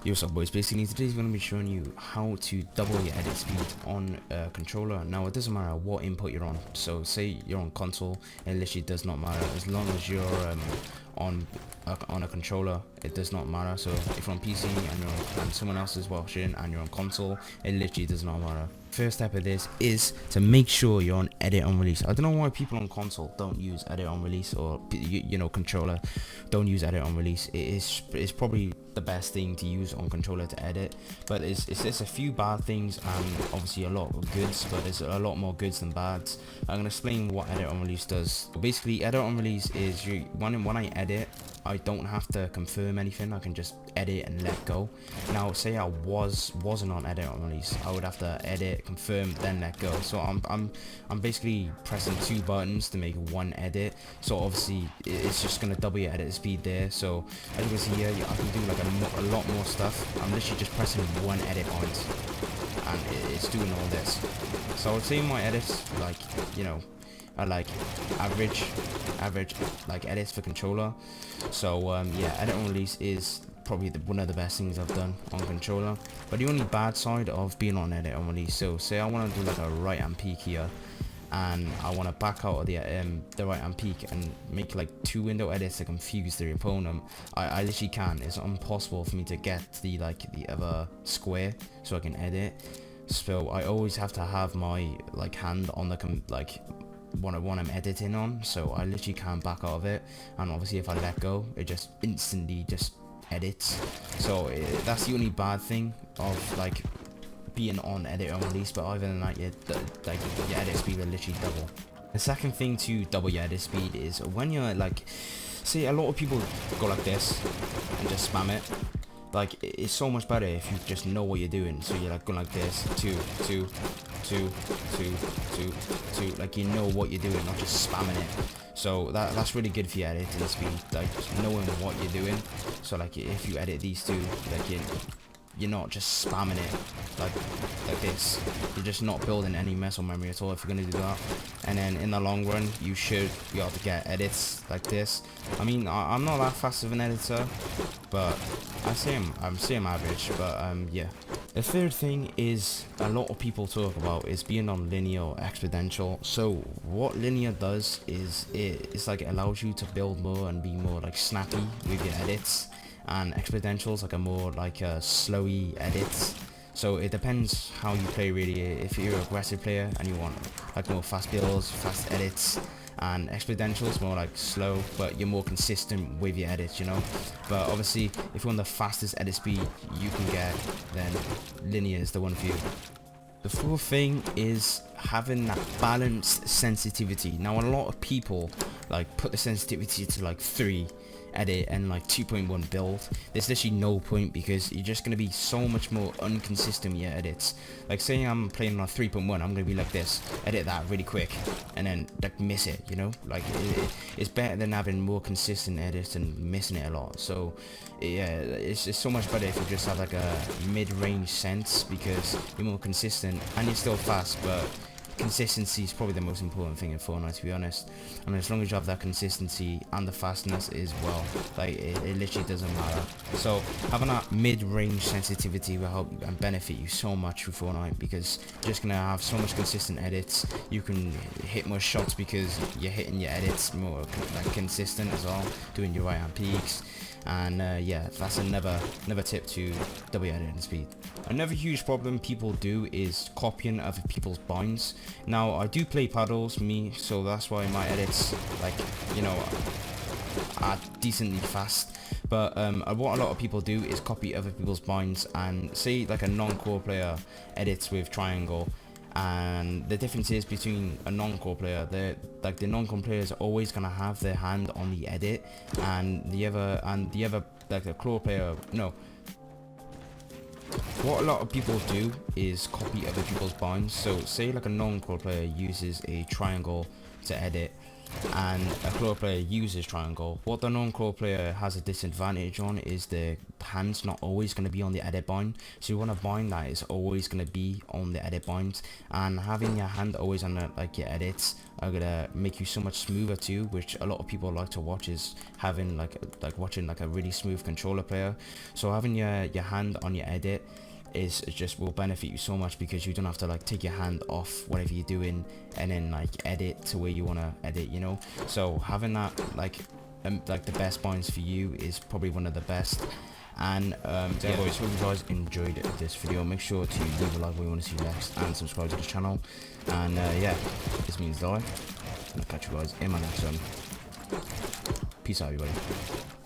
Yo, what's up boys, basically today's going to be showing you how to double your edit speed on a controller. Now it doesn't matter what input you're on, so say you're on console, it literally does not matter as long as you're on a controller, it does not matter. So if you're on PC and and someone else is watching and you're on console, it literally does not matter. First step of this is to make sure you're on edit on release. I don't know why people on console don't use edit on release, or you know, controller don't use edit on release. It's probably the best thing to use on controller to edit, but it's a few bad things and obviously a lot of goods, but there's a lot more goods than bads. I'm gonna explain what edit on release does. Basically, edit on release is when I edit, I don't have to confirm anything. I can just edit and let go. Now say I wasn't on edit on release, I would have to edit, confirm, then let go. So I'm basically pressing two buttons to make one edit, so obviously it's just gonna double your edit speed there. So as you can see here, I can do like a lot more stuff. I'm literally just pressing one edit point and it's doing all this. So I would say my edits, like, you know, are like average like edits for controller. So yeah, edit on release is probably one of the best things I've done on controller. But the only bad side of being on edit on release, so say I want to do like a right hand peek here, and I want to back out of the right hand peek and make like two window edits to confuse the opponent, I literally can. It's impossible for me to get the other square so I can edit. So I always have to have my like hand on the one I'm editing on, so I literally can't back out of it. And obviously if I let go, it just instantly just edits. So that's the only bad thing of like being on edit on release, but other than that, your edit speed will literally double. The second thing to double your edit speed is when you're like, see, a lot of people go like this and just spam it. Like, it's so much better if you just know what you're doing. So you're like going like this, two, like you know what you're doing, not just spamming it. So that's really good for your editing speed, like knowing what you're doing. So like if you edit these two, like you're not just spamming it like this. You're just not building any muscle memory at all if you're gonna do that. And then in the long run, you should be able to get edits like this. I mean, I'm not that fast of an editor, but I'm saying average. But yeah. The third thing is a lot of people talk about is being on linear or exponential. So what linear does is it's like it allows you to build more and be more like snappy with your edits, and exponential is like a more like a slowy edits. So it depends how you play really. If you're an aggressive player and you want like more fast builds, fast edits, and exponential is more like slow, but you're more consistent with your edits, you know. But obviously if you want the fastest edit speed you can get, then linear is the one for you. The fourth thing is having that balanced sensitivity. Now a lot of people like put the sensitivity to like 3 edit and like 2.1 build. There's literally no point, because you're just going to be so much more inconsistent with your edits. Like say I'm playing on 3.1, I'm going to be like this, edit that really quick and then like miss it, you know. Like it's better than having more consistent edits and missing it a lot. So yeah, it's so much better if you just have like a mid-range sense, because you're more consistent and you're still fast. But consistency is probably the most important thing in Fortnite, to be honest. I mean, as long as you have that consistency and the fastness as well, like it literally doesn't matter. So having that mid-range sensitivity will help and benefit you so much with Fortnite, because you're just gonna have so much consistent edits. You can hit more shots because you're hitting your edits more like consistent as well, doing your right hand peaks. And yeah, that's another tip to double your editing speed. Another huge problem people do is copying other people's binds. Now I do play paddles, so that's why my edits, like, you know, are decently fast. But what a lot of people do is copy other people's binds, and say like a non-core player edits with triangle. And the difference is between a non-core player, the non-core players are always gonna have their hand on the edit, and the other like the core player, no. What a lot of people do is copy other people's binds. So say like a non-core player uses a triangle to edit, and a claw player uses triangle. What the non-claw player has a disadvantage on is the hand's not always going to be on the edit bind, so you want a bind that is always going to be on the edit bind, and having your hand always on the, like your edits are gonna make you so much smoother too, which a lot of people like to watch, is having like watching like a really smooth controller player. So having your hand on your edit is just will benefit you so much, because you don't have to like take your hand off whatever you're doing and then like edit to where you want to edit, you know. So having that like the best binds for you is probably one of the best. And yeah, boys, hope you guys enjoyed this video. Make sure to leave a like what you want to see next, and subscribe to the channel. And yeah, this means die, and I'll catch you guys in my next one. Peace out, everybody.